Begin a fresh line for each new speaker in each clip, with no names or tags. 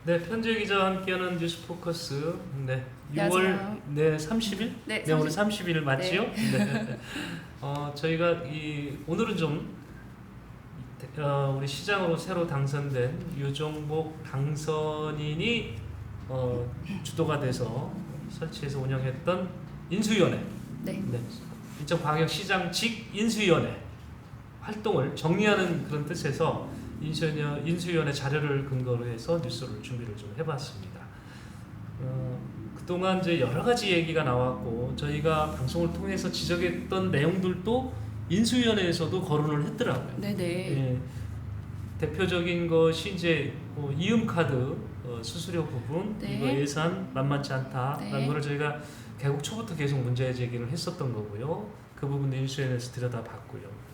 네, 편재 기자와 함께하는 뉴스 포커스. 네, 6월
안녕하세요.
네 30일.
네,
네, 오늘 30일 맞지요?
네.
네. 저희가 오늘은 좀 우리 시장으로 새로 당선된 유종복 당선인이 주도가 돼서 설치해서 운영했던 인수위원회.
네.
인천광역시장직 인수위원회 활동을 정리하는 그런 뜻에서 인수위원회 자료를 근거로 해서 뉴스를 준비를 좀 해봤습니다. 그동안 이제 여러 가지 얘기가 나왔고 저희가 방송을 통해서 지적했던 내용들도 인수위원회에서도 거론을 했더라고요.
네네.
예, 대표적인 것이 이제 이음카드 수수료 부분,
네.
이거 예산 만만치 않다라는
네.
거를 저희가 개국 초부터 계속 문제 제기를 했었던 거고요. 그 부분도 인수위원회에서 들여다봤고요.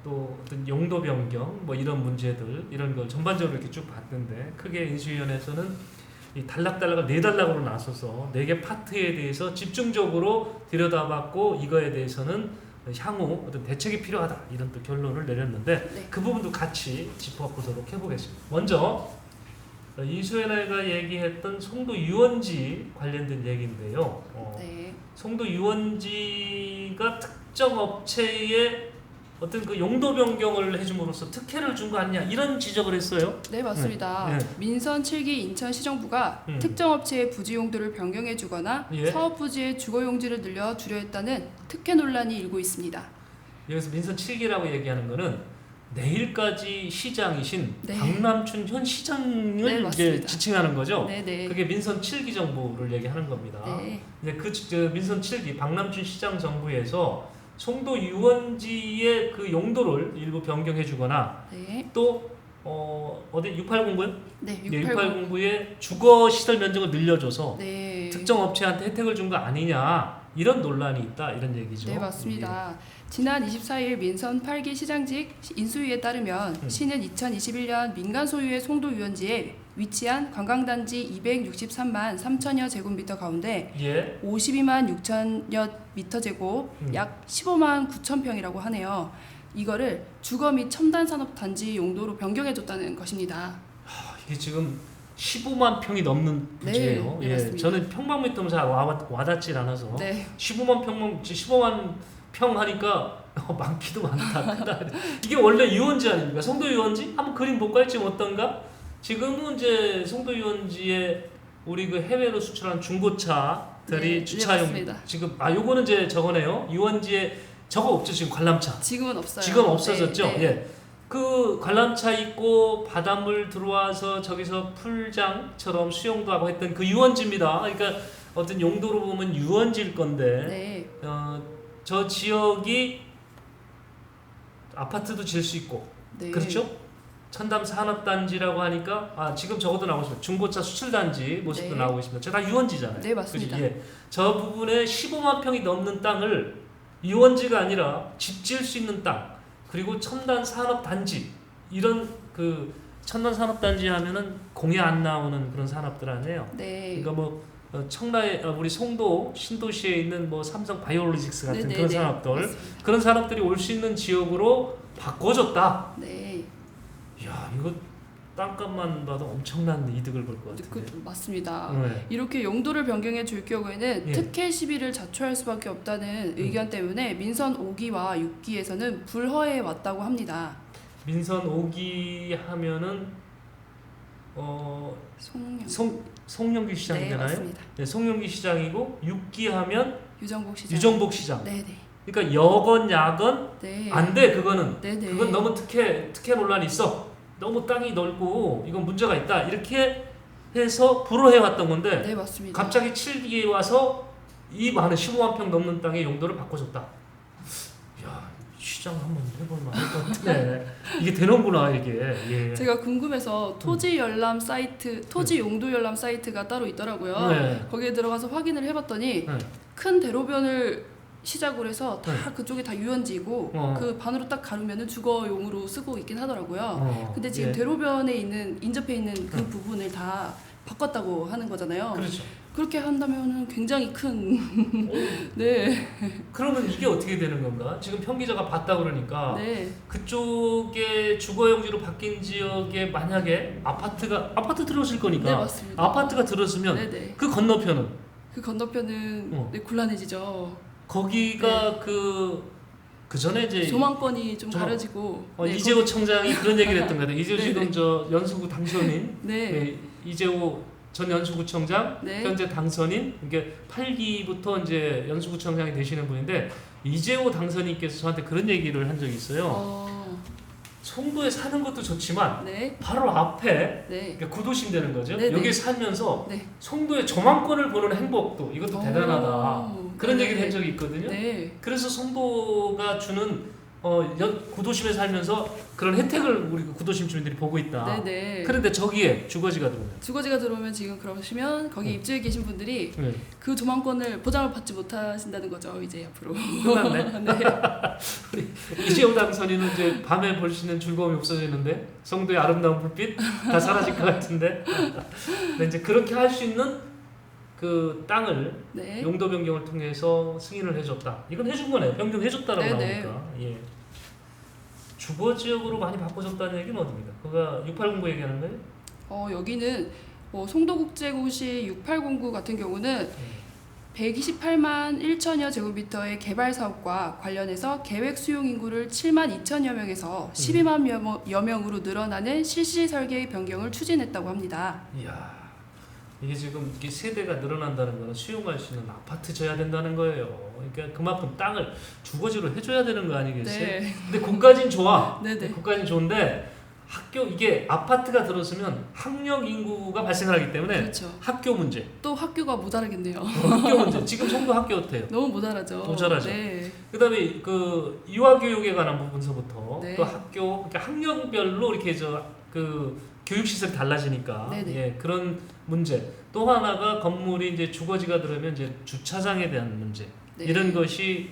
어떤 용도 변경 뭐 이런 문제들 이런 걸 전반적으로 이렇게 쭉 봤는데 크게 인수위원회에서는 이 단락단락을 4단락으로 나서서 4개 파트에 대해서 집중적으로 들여다봤고 이거에 대해서는 향후 어떤 대책이 필요하다 이런 또 결론을 내렸는데
네.
그 부분도 같이 짚어보도록 해보겠습니다. 먼저 인수위원회가 얘기했던 송도 유원지 관련된 얘기인데요.
네.
송도 유원지가 특정 업체에 어떤 그 용도 변경을 해줌으로써 특혜를 준 거 아니냐 이런 지적을 했어요.
네, 맞습니다.
네.
민선 7기 인천시정부가 특정 업체의 부지 용도를 변경해 주거나
예.
사업 부지의 주거 용지를 늘려 주려 했다는 특혜 논란이 일고 있습니다.
여기서 민선 7기라고 얘기하는 거는 내일까지 시장이신
네.
박남춘 현
네,
시장을 이제
맞습니다.
지칭하는 거죠.
네네.
그게 민선 7기 정부를 얘기하는 겁니다.
네.
이제 민선 7기 박남춘 시장 정부에서 송도 유원지의 그 용도를 일부 변경해주거나
네.
또 어디 680구요?
네.
네,
680.
680구의 주거 시설 면적을 늘려줘서
네.
특정 업체한테 혜택을 준 거 아니냐 이런 논란이 있다 이런 얘기죠.
네, 맞습니다. 지난 24일 민선 8기 시장직 인수위에 따르면 시는 2021년 민간 소유의 송도 유원지에 위치한 관광단지 263만 3천여 제곱미터 가운데
예.
52만 6천여 미터 제곱, 약 15만 9천 평이라고 하네요. 이거를 주거 및 첨단 산업 단지 용도로 변경해줬다는 것입니다.
이게 지금 15만 평이 넘는 부지예요.
네, 맞습니다.
저는 평방미터는 잘 와닿질 않아서
네.
15만 평 하니까 많기도 많다 크다. 이게 원래 유원지 아닙니까? 송도 유원지? 한번 그림 볼까 할지 어떤가? 지금은 이제 송도 유원지에 우리 그 해외로 수출한 중고차들이
네,
주차용
맞습니다.
지금 요거는 이제 저거네요. 유원지에 저거 없죠 지금 관람차.
지금은 없어요.
지금 없어졌죠.
네, 네.
예. 그 관람차 있고 바닷물 들어와서 저기서 풀장처럼 수영도 하고 했던 그 유원지입니다. 그러니까 어떤 용도로 보면 유원지일 건데
네.
저 지역이 아파트도 지을 수 있고
네.
그렇죠? 첨단 산업단지라고 하니까 지금 저것도 나오고 있습니다. 중고차 수출단지 모습도
네.
나오고 있습니다. 저 다 유원지잖아요.
네, 맞습니다.
그치? 예. 저 부분에 15만 평이 넘는 땅을 유원지가 아니라 집 지을 수 있는 땅 그리고 첨단 산업단지 이런 그 첨단 산업단지 하면은 공에 안 나오는 그런 산업들 아니에요.
네.
그러니까 뭐 청라에 우리 송도 신도시에 있는 뭐 삼성 바이오로직스 같은
네,
그런
네,
산업들
맞습니다.
그런 산업들이 올 수 있는 지역으로 바꿔줬다.
네.
이야 이거 땅값만 봐도 엄청난 이득을 볼 것 같은데.
맞습니다.
네.
이렇게 용도를 변경해 줄 경우에는
예.
특혜 시비를 자초할 수밖에 없다는 의견 때문에 민선 5기와 6기에서는 불허해 왔다고 합니다.
민선 5기 하면은 송영기 시장
네,
되나요?
맞습니다.
네, 송영기 시장이고 6기 하면
유정복 시장.
유정복 시장.
네, 네.
그러니까 여건 야건
네.
안 돼 그거는.
네, 네.
그건 너무 특혜 논란이 있어. 너무 땅이 넓고 이건 문제가 있다. 이렇게 해서 불허해 왔던 건데
네, 맞습니다.
갑자기 7기에 와서 이 많은 15만 평 넘는 땅의 용도를 바꿔줬다. 야 시장 한번 해볼 만할 것 같네. 이게 되는구나 이게. 예.
제가 궁금해서 토지 열람 사이트, 토지 용도 열람 사이트가 따로 있더라고요.
네.
거기에 들어가서 확인을 해봤더니
네.
큰 대로변을 시작으로 해서 다
네.
그쪽이 다 유원지고 그 반으로 딱 가르면은 주거용으로 쓰고 있긴 하더라고요. 근데 지금
예.
대로변에 있는 인접해 있는 그 부분을 다 바꿨다고 하는 거잖아요.
그렇죠.
그렇게 한다면은 굉장히 큰 네.
그러면 이게 어떻게 되는 건가? 지금 평기자가 봤다 그러니까
네.
그쪽에 주거용지로 바뀐 지역에 만약에 아파트 들어설 거니까
네, 맞습니다.
아파트가 들어서면
네네.
그 건너편은
그 건너편은 네, 곤란해지죠.
거기가 그 전에 이제
조망권이 좀 가려지고 네,
이재호 청장이 그런 얘기를 했던 것 같아요. 이재호
네네.
지금 저 연수구 당선인
네.
네, 이재호 전 연수구청장
네.
현재 당선인 이게 8기부터 이제 연수구청장이 되시는 분인데 이재호 당선인께서 저한테 그런 얘기를 한 적이 있어요. 송도에 사는 것도 좋지만
네.
바로 앞에
네.
그러니까 구도심 되는 거죠.
네네.
여기 살면서
네.
송도의 조망권을 보는 행복도 이것도 대단하다. 그런
네네.
얘기를 한 적이 있거든요.
네.
그래서 송도가 주는 구도심에 살면서 그런 혜택을 우리 구도심 주민들이 보고 있다.
네네.
그런데 저기에 주거지가 들어오면
주거지가 들어오면 지금 그러시면 거기 입주해 계신 분들이
네.
그 조망권을 보장을 받지 못하신다는 거죠. 이제 앞으로.
끝났네.
네.
우리 이재호 당선인은 이제 밤에 볼 수 있는 즐거움이 없어지는데 송도의 아름다운 불빛 다 사라질 것 같은데. 근데 이제 그렇게 할 수 있는 그 땅을
네.
용도 변경을 통해서 승인을 해줬다. 이건 해준 거네. 변경해줬다라고
네네.
나오니까. 예. 주거 지역으로 많이 바꿔줬다는 얘기는 어디입니까? 그가 6809 얘기하는 거예요?
여기는 송도국제고시 6809 같은 경우는 128만 1천여 제곱미터의 개발 사업과 관련해서 계획 수용 인구를 7만 2천여 명에서 12만여 명으로 늘어나는 실시 설계 변경을 추진했다고 합니다.
이야, 이게 지금 이게 세대가 늘어난다는 거는 수용할 수 있는 아파트 져야 된다는 거예요. 그러니까 그만큼 땅을 주거지로 해줘야 되는 거 아니겠어요?
네.
근데 그까진 좋아.
네네.
그까진 좋은데 이게 아파트가 들어서면 학령 인구가 발생하기 때문에
그렇죠.
학교 문제.
또 학교가 모자라겠네요.
학교 문제. 지금 송도 학교 어때요?
너무 모자라죠.
모자라죠.
네.
그다음에 그 유아교육에 관한 부분서부터
네.
또 학교 그러니까 학년별로 이렇게 그 교육시설이 달라지니까
네네.
예, 그런 문제. 또 하나가 건물이 이제 주거지가 들어오면 이제 주차장에 대한 문제
네.
이런 것이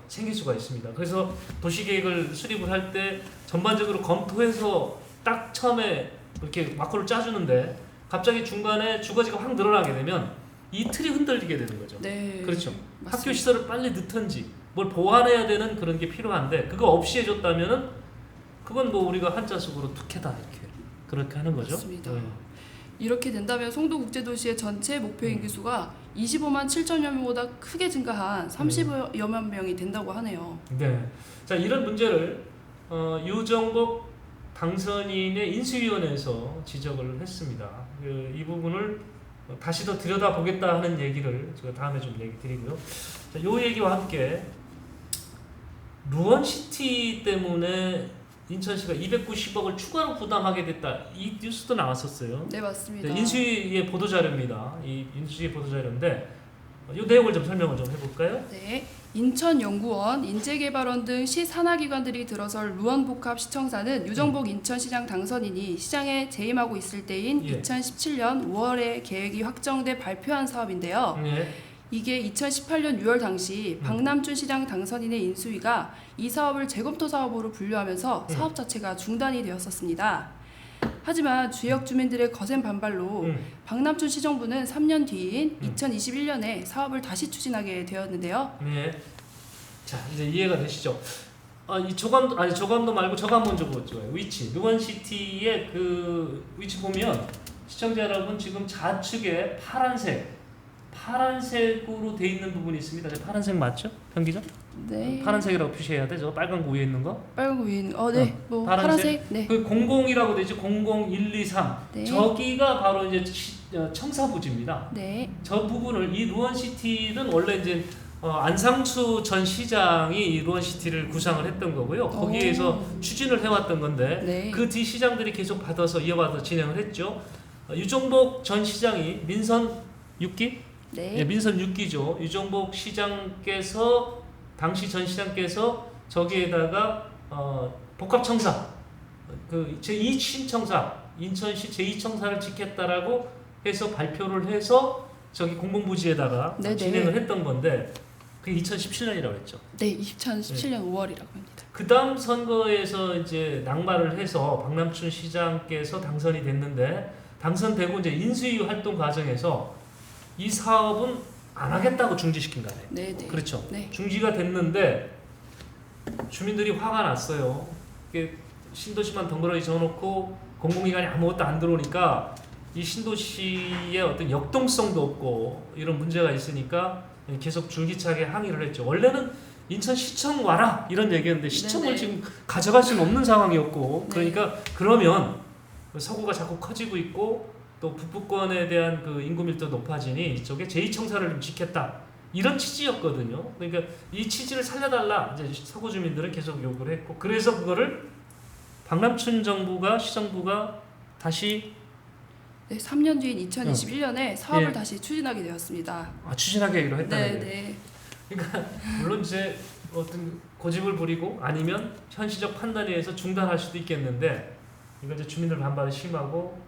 생길 수가 있습니다. 그래서 도시계획을 수립을 할 때 전반적으로 검토해서 딱 처음에 이렇게 마크를 짜주는데 갑자기 중간에 주거지가 확 늘어나게 되면 이 틀이 흔들리게 되는 거죠.
네.
그렇죠.
맞습니다.
학교 시설을 빨리 넣든지 뭘 보완해야 되는 그런 게 필요한데 그거 없이 해줬다면은 그건 뭐 우리가 한자식으로 툭해다 이렇게 그렇게 하는 거죠.
맞습니다. 이렇게 된다면 송도국제도시의 전체 목표 인구수가 25만 7천여 명보다 크게 증가한 30여만 명이 된다고 하네요.
네. 자, 이런 문제를 유정복 당선인의 인수위원회에서 지적을 했습니다. 이 부분을 다시 더 들여다보겠다 하는 얘기를 제가 다음에 좀 얘기 드리고요. 자, 요 얘기와 함께 루원시티 때문에 인천시가 290억을 추가로 부담하게 됐다. 이 뉴스도 나왔었어요.
네, 맞습니다.
네, 인수위의 보도자료입니다. 이 인수위 보도자료인데 이 내용을 좀 설명을 좀 해볼까요?
네, 인천연구원, 인재개발원 등 시 산하기관들이 들어설 루원복합 시청사는 유정복 인천시장 당선인이 시장에 재임하고 있을 때인
예.
2017년 5월에 계획이 확정돼 발표한 사업인데요.
네.
이게 2018년 6월 당시 박남춘 시장 당선인의 인수위가 이 사업을 재검토 사업으로 분류하면서 사업 자체가 중단이 되었었습니다. 하지만 지역 주민들의 거센 반발로 박남춘 시정부는 3년 뒤인 2021년에 사업을 다시 추진하게 되었는데요.
네. 자, 이제 이해가 되시죠? 이 조감도 말고 저감 먼저 보죠. 위치. 루원시티의 그 위치 보면 시청자 여러분 지금 좌측에 파란색으로 돼 있는 부분이 있습니다. 파란색 맞죠? 편기죠?
네.
파란색이라고 표시해야 돼. 저 빨간 거 위에 있는 거.
빨간 거 위에 있는 네. 뭐 파란색. 네.
그 00이라고 되죠. 00, 1, 2, 3.
네.
저기가 바로 이제 청사부지입니다.
네.
저 부분을 이 루원시티는 원래 이제 안상수 전 시장이 이 루원시티를 구상을 했던 거고요. 거기에서 추진을 해왔던 건데
네.
그 뒤 시장들이 계속 이어받아서 진행을 했죠. 유정복 전 시장이 민선 6기?
네.
예, 민선 6기죠. 유정복 시장께서 당시 전 시장께서 저기에다가 복합청사 그 제2신청사 인천시 제2청사를 짓겠다라고 해서 발표를 해서 저기 공공부지에다가
네네.
진행을 했던 건데 그게 2017년이라고 했죠.
네, 2017년 5월이라고 합니다.
그 다음 선거에서 이제 낙마를 해서 박남춘 시장께서 당선이 됐는데 당선되고 이제 인수위 활동 과정에서 이 사업은 안 하겠다고 중지시킨 거 아니에요.
네, 네.
그렇죠.
네.
중지가 됐는데 주민들이 화가 났어요. 이게 신도시만 덩그러니 지어놓고 공공기관이 아무것도 안 들어오니까 이 신도시의 어떤 역동성도 없고 이런 문제가 있으니까 계속 줄기차게 항의를 했죠. 원래는 인천시청 와라 이런 얘기였는데 시청을
네네.
지금 가져갈 수는 없는 상황이었고
네.
그러니까 그러면 서구가 자꾸 커지고 있고 또 북부권에 대한 그 인구 밀도 높아지니 이쪽에 제2청사를 좀 짓겠다 이런 취지였거든요. 그러니까 이 취지를 살려달라 이제 서구 주민들은 계속 요구를 했고 그래서 그거를 박남춘 정부가 시정부가 다시
네, 3년 뒤인 2021년에 사업을
예.
다시 추진하게 되었습니다.
추진하기로 했다는
네,
거예요.
네.
그러니까 물론 이제 어떤 고집을 부리고 아니면 현실적 판단에 의해서 중단할 수도 있겠는데 이거 이제 주민들 반발이 심하고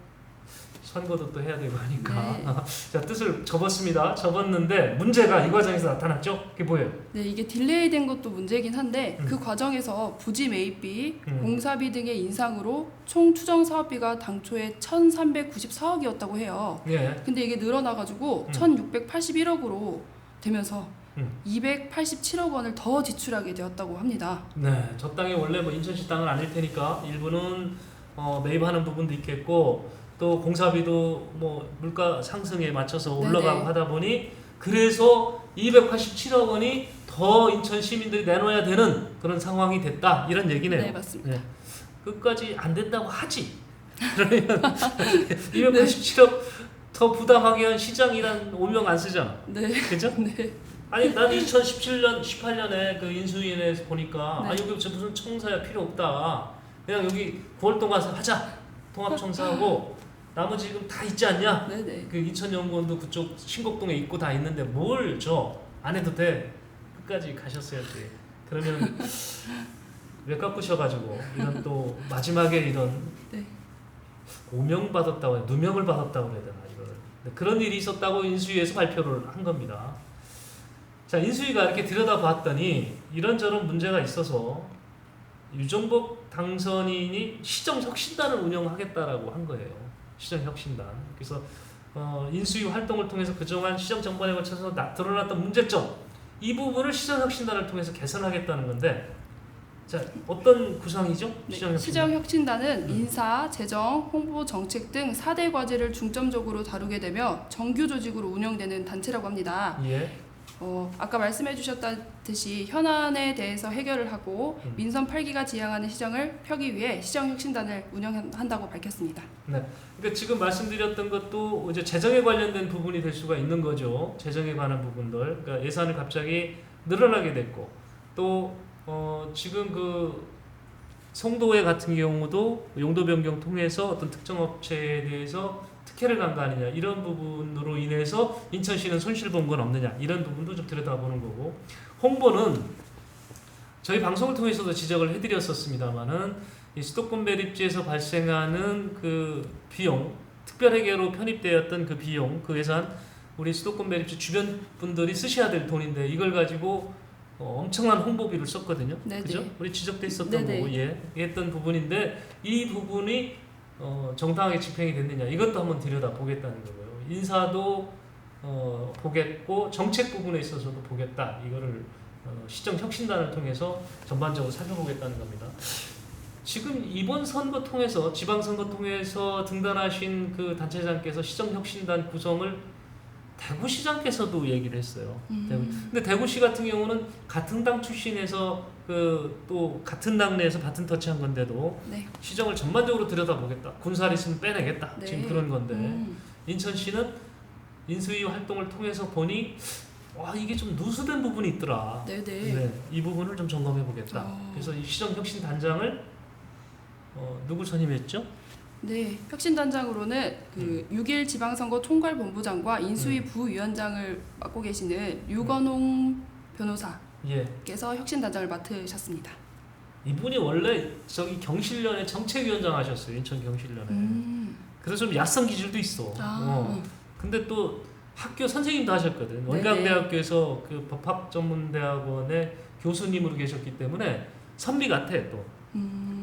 선거도 또 해야 되고 하니까
네.
자 뜻을 접었습니다. 접었는데 문제가 이 과정에서 나타났죠. 그게 뭐예요?
네, 이게 딜레이된 것도 문제이긴 한데
음.
그 과정에서 부지 매입비,
음.
공사비 등의 인상으로 총 추정 사업비가 당초에 1,394억이었다고 해요.
예.
근데 이게 늘어나가지고
음.
1,681억으로 되면서
음.
287억 원을 더 지출하게 되었다고 합니다.
네, 저 땅이 원래 뭐 인천시 땅은 아닐 테니까 일부는 매입하는 부분도 있겠고 또 공사비도 뭐 물가 상승에 맞춰서 올라가고
네네.
하다 보니 그래서 287억 원이 더 인천 시민들이 내놓아야 되는 그런 상황이 됐다 이런 얘기네요.
네, 맞습니다.
네. 끝까지 안 된다고 하지. 그러면 287억 더 부담하게 한 시장이란 오명 안 쓰잖아.
네.
그죠?
네.
아니 난 2017년, 18년에 그 인수위원회에서 보니까
네.
여기 무슨 청사야 필요 없다. 그냥 여기 9월 동안 하자. 통합청사하고 나머지 지금 다 있지 않냐?
네, 네.
그 인천연구원도 그쪽 신곡동에 있고 다 있는데 뭘 안 해도 돼. 끝까지 가셨어야지. 그러면 왜 깎으셔가지고 이런 또 마지막에 이런
네.
오명 받았다고 해야 누명을 받았다고 해야 되나 이거를. 그런 일이 있었다고 인수위에서 발표를 한 겁니다. 자, 인수위가 이렇게 들여다봤더니 이런저런 문제가 있어서 유정복 당선인이 시정혁신단을 운영하겠다라고 한 거예요. 시정혁신단. 그래서 인수위 활동을 통해서 그동안 시정 정관에 거쳐서 드러났던 문제점 이 부분을 시정혁신단을 통해서 개선하겠다는 건데 자, 어떤 구상이죠?
네,
시정혁신단.
시정혁신단은 인사, 재정, 홍보, 정책 등 4대 과제를 중점적으로 다루게 되며 정규 조직으로 운영되는 단체라고 합니다.
예.
아까 말씀해 주셨다듯이 현안에 대해서 해결을 하고 민선 8기가 지향하는 시정을 펴기 위해 시정혁신단을 운영한다고 밝혔습니다.
네. 그러니까 지금 말씀드렸던 것도 이제 재정에 관련된 부분이 될 수가 있는 거죠. 재정에 관한 부분들. 그러니까 예산을 갑자기 늘어나게 됐고 또 지금 그 송도회 같은 경우도 용도 변경 통해서 어떤 특정 업체에 대해서 특혜를 간 거 아니냐 이런 부분으로 인해서 인천시는 손실 본 건 없느냐 이런 부분도 좀 들여다보는 거고 홍보는 저희 방송을 통해서도 지적을 해드렸었습니다만은 이 수도권 매립지에서 발생하는 그 비용 특별회계로 편입되었던 그 비용 그 예산 우리 수도권 매립지 주변 분들이 쓰셔야 될 돈인데 이걸 가지고 엄청난 홍보비를 썼거든요.
네네.
그죠? 우리 지적돼 있었던
네네.
거고 했던 부분인데 이 부분이 정당하게 집행이 됐느냐 이것도 한번 들여다 보겠다는 거고요. 인사도 보겠고 정책 부분에 있어서도 보겠다. 이거를 시정혁신단을 통해서 전반적으로 살펴보겠다는 겁니다. 지금 이번 선거 통해서 지방선거 통해서 등단하신 그 단체장께서 시정혁신단 구성을 대구시장께서도 얘기를 했어요. 근데 대구시 같은 경우는 같은 당 출신에서 또 같은 당내에서 바튼 터치한 건데도
네.
시정을 전반적으로 들여다보겠다. 군사를 있으면 빼내겠다.
네.
지금 그런 건데 인천시는 인수위 활동을 통해서 보니 와 이게 좀 누수된 부분이 있더라.
네네.
네, 이 부분을 좀 점검해 보겠다.
어.
그래서 이 시정혁신단장을 누구 선임했죠?
네, 혁신단장으로는 그 6.1 지방선거 총괄본부장과 인수위 부위원장을 맡고 계시는 유건홍 변호사께서
예.
혁신단장을 맡으셨습니다.
이분이 원래 저기 경실련에 정책위원장 하셨어요. 인천 경실련에. 그래서 좀 야성 기질도 있어. 근데 또 학교 선생님도 하셨거든. 원광대학교에서 그 법학전문대학원의 교수님으로 계셨기 때문에 선비 같아 또.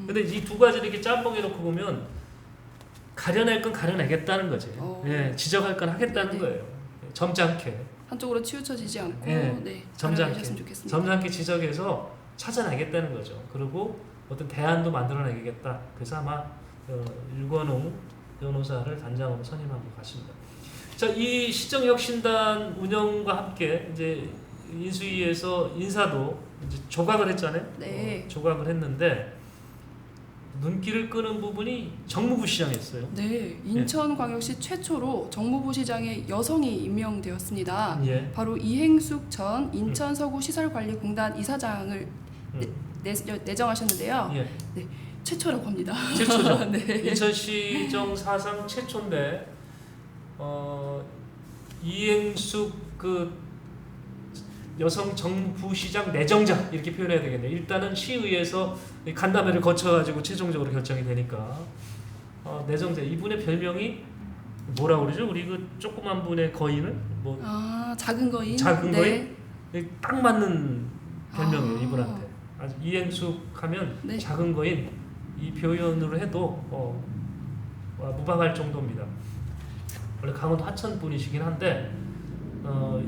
근데 이 두 가지를 이렇게 짬뽕해 놓고 보면 가려낼 건 가려내겠다는 거지. 예, 지적할 건 하겠다는
네네.
거예요. 점잖게
한쪽으로 치우쳐지지 않고
네,
네,
점잖게
잘하셨으면 좋겠습니다.
점잖게 지적해서 찾아내겠다는 거죠. 그리고 어떤 대안도 만들어내겠다. 그래서 아마 윤건웅 변호사를 단장으로 선임한 것 같습니다. 자, 이 시정혁신단 운영과 함께 이제 인수위에서 인사도 이제 조각을 했잖아요.
네.
조각을 했는데 눈길을 끄는 부분이 정무부 시장이었어요.
네, 인천광역시 최초로 정무부 시장에 여성이 임명되었습니다.
예.
바로 이행숙 전 인천서구시설관리공단 이사장을 내정하셨는데요.
예.
최초라고 합니다.
최초죠.
네.
인천시정 사상 최초인데 이행숙 그 여성 정부시장 내정자 이렇게 표현해야 되겠네요. 일단은 시의회에서 간담회를 거쳐가지고 최종적으로 결정이 되니까 내정자. 이분의 별명이 뭐라고 그러죠? 우리 그 조그만 분의 거인을 뭐
작은 거인.
작은
네.
거인 딱 맞는 별명이에요. 이분한테. 아주 이행숙 하면
네.
작은 거인 이 표현으로 해도 무방할 정도입니다. 원래 강원도 하천 분이시긴 한데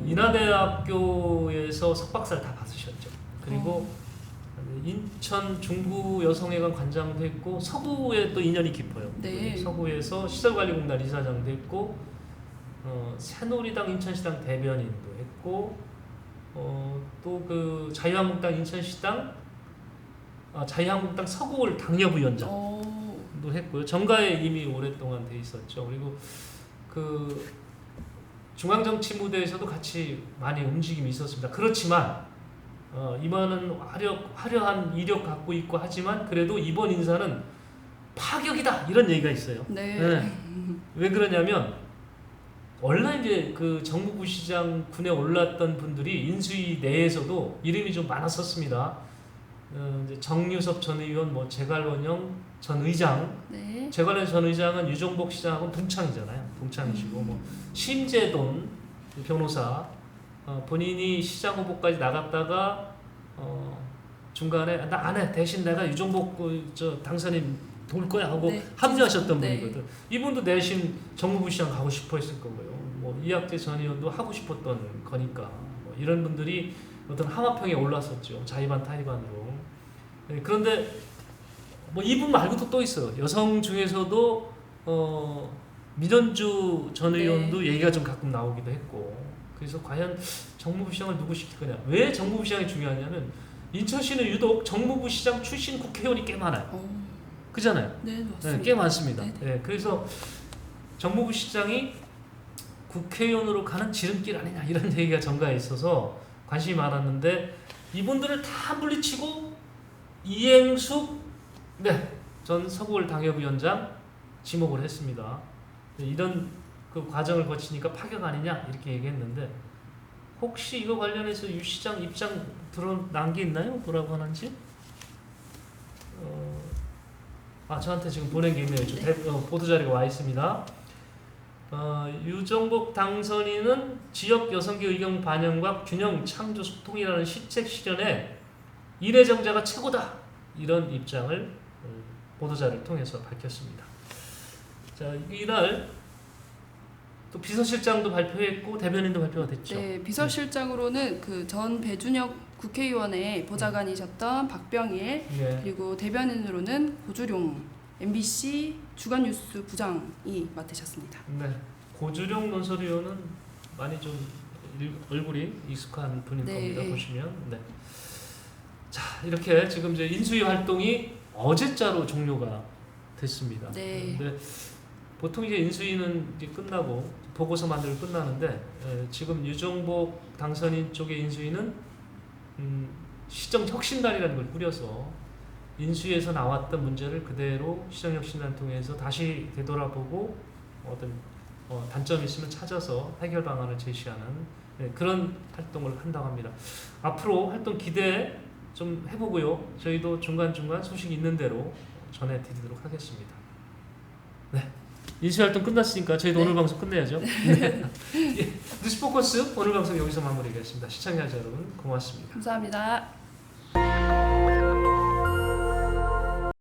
인하대학교에서 석박사를 다 받으셨죠. 그리고 인천 중구 여성회관 관장도 했고 서구에 또 인연이 깊어요.
네.
서구에서 시설관리공단 이사장도 했고 새누리당 인천시당 대변인도 했고 또 그 자유한국당 인천시당 자유한국당 서구을 당협위원장도 했고요. 정가에 이미 오랫동안 돼 있었죠. 그리고 그 중앙정치 무대에서도 같이 많이 움직임이 있었습니다. 그렇지만 이번은 화려한 이력 갖고 있고 하지만 그래도 이번 인사는 파격이다 이런 얘기가 있어요.
네.
왜 그러냐면 원래 이제 그 정무부 시장 군에 올랐던 분들이 인수위 내에서도 이름이 좀 많았었습니다. 이제 정유섭 전 의원, 뭐 재갈원영 전 의장,
네.
재갈원 전 의장은 유정복 시장하고 동창이잖아요. 동창이시고 뭐 심재돈 변호사 본인이 시장 후보까지 나갔다가 중간에 나 안 해 대신 내가 유정복 당선인 돌 거야 하고
네.
합류하셨던
네.
분이거든. 이분도 내심 정무부 시장 가고 싶어 했을 거고요. 뭐 이학재 전 의원도 하고 싶었던 거니까 뭐 이런 분들이 어떤 하마평에 올랐었죠. 자의반 타의반으로. 네, 그런데 뭐 이분 말고도 또 있어요. 여성 중에서도 민현주 전 의원도 얘기가 좀 가끔 나오기도 했고. 그래서 과연 정무부 시장을 누구 시킬 거냐. 왜 정무부 시장이 중요하냐면 인천시는 유독 정무부 시장 출신 국회의원이 꽤 많아요. 그잖아요.
네, 맞습니다.
네, 꽤 많습니다.
네.
네, 그래서 정무부 시장이 국회의원으로 가는 지름길 아니냐 이런 얘기가 정가에 있어서 관심이 많았는데 이분들을 다 물리치고 이행숙 전 서구을 당협위원장 지목을 했습니다. 이런 그 과정을 거치니까 파격 아니냐 이렇게 얘기했는데 혹시 이거 관련해서 유 시장 입장 드러난 게 있나요? 뭐라고 하는지? 저한테 지금 보낸 게 있네요. 보도 자료가 와 있습니다. 유정복 당선인은 지역 여성계 의견 반영과 균형 창조 소통이라는 시책 실현에 인해정자가 최고다 이런 입장을 보도자를 통해서 밝혔습니다. 자, 이날 또 비서실장도 발표했고 대변인도 발표가 됐죠.
네, 비서실장으로는 그 전 배준혁 국회의원의 보좌관이셨던 박병일
예.
그리고 대변인으로는 고주룡 MBC 주간뉴스 부장이 맡으셨습니다.
네, 고주룡 논설위원은 많이 좀 얼굴이 익숙한 분일
네.
겁니다. 보시면. 네. 자, 이렇게 지금 이제 인수위 활동이 어제자로 종료가 됐습니다.
네.
근데 보통 이제 인수위는 이제 끝나고 보고서 만들고 끝나는데 지금 유정복 당선인 쪽의 인수위는 시정혁신단이라는 걸 꾸려서 인수위에서 나왔던 문제를 그대로 시정혁신단 통해서 다시 되돌아보고 어떤 단점이 있으면 찾아서 해결 방안을 제시하는 그런 활동을 한다고 합니다. 앞으로 활동 기대 좀 해보고요. 저희도 중간중간 소식 있는 대로 전해드리도록 하겠습니다. 네. 인수위 활동 끝났으니까 저희도 오늘 방송 끝내야죠. 네. 뉴스포커스 오늘 방송 여기서 마무리하겠습니다. 시청자 여러분 고맙습니다.
감사합니다.